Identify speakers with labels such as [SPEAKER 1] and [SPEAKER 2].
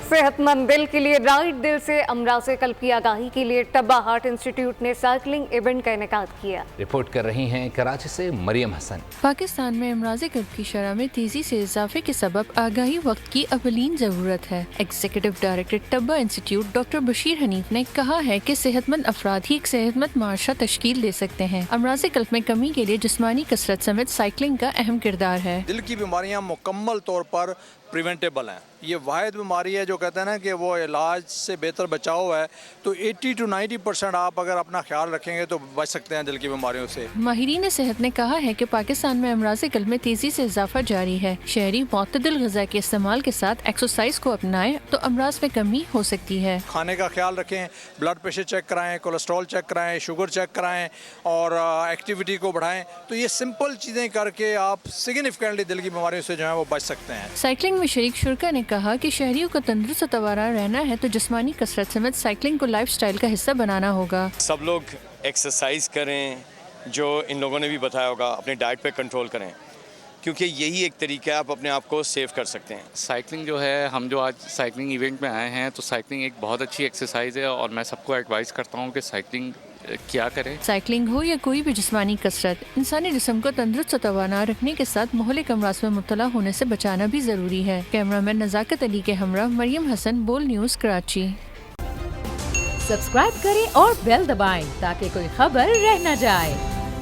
[SPEAKER 1] सेहत मंद दिल के लिए राइट दिल से अमराज कल्ब की आगाही के लिए टब्बा हार्ट इंस्टीट्यूट ने साइकिलिंग इवेंट का इनेकाद किया।
[SPEAKER 2] रिपोर्ट कर रही हैं कराची से मरियम हसन।
[SPEAKER 3] पाकिस्तान में अमराज कल्ब की शरह में तेजी से इजाफे के सबब आगाही वक्त की अवलीन जरूरत है। एग्जीक्यूटिव डायरेक्टर टब्बा इंस्टीट्यूट डॉक्टर बशीर हनीफ ने कहा है कि सेहतमंद अफराद ही एक सेहतमंद माशरा तश्कील दे सकते हैं। अमराज कल्ब में कमी के लिए जिस्मानी कसरत समेत साइकिलिंग का अहम किरदार है।
[SPEAKER 4] दिल की बीमारियां मुकम्मल तौर पर प्रिवेंटेबल हैं। ये वाहिद बीमारी है जो कहते हैं ना कि वो इलाज से बेहतर बचाव है। तो 80 to 90% आप अगर अपना ख्याल रखेंगे तो बच सकते हैं दिल की बीमारियों से।
[SPEAKER 3] माहिरीन सेहत ने कहा है कि पाकिस्तान में अमराज कल्ब में तेजी से इजाफा जारी है। शहरी मुतदिल ग़िज़ा के इस्तेमाल के साथ एक्सरसाइज को अपनाएं तो अमराज में कमी हो सकती है।
[SPEAKER 4] खाने का ख्याल रखें, ब्लड प्रेशर चेक कराएं, कोलेस्ट्रॉल चेक कराएं, शुगर चेक कराएं और एक्टिविटी को बढ़ाएं। तो ये सिंपल चीज़ें करके आप सिग्निफिकेंटली दिल की बीमारियों से जो है वो बच सकते हैं।
[SPEAKER 3] साइकिलिंग में शरीक शुरा ने कहा कि शहरियों को तंदुरुस्त और तवारा रहना है तो जिस्मानी कसरत समेत साइकिलिंग को लाइफ स्टाइल का हिस्सा बनाना होगा।
[SPEAKER 5] सब लोग एक्सरसाइज करें, जो इन लोगों ने भी बताया होगा, अपने डाइट पे कंट्रोल करें, क्योंकि यही एक तरीका है आप अपने आप को सेव कर सकते हैं।
[SPEAKER 6] साइकिलिंग जो है, हम जो आज साइकिलिंग इवेंट में आए हैं तो साइकिलिंग एक बहुत अच्छी एक्सरसाइज है और मैं सबको एडवाइस करता हूँ कि साइकिलिंग क्या करें।
[SPEAKER 3] साइकिलिंग हो या कोई भी जिस्मानी कसरत, इंसानी जिस्म को तंदुरुस्त और तवाना रखने के साथ मुहलिक अमराज में मुब्तला होने से बचाना भी जरूरी है। कैमरामैन नज़ाकत अली के हमरा मरियम हसन, बोल न्यूज़ कराची।
[SPEAKER 7] सब्सक्राइब करें और बेल दबाएं ताकि कोई खबर रह न जाए।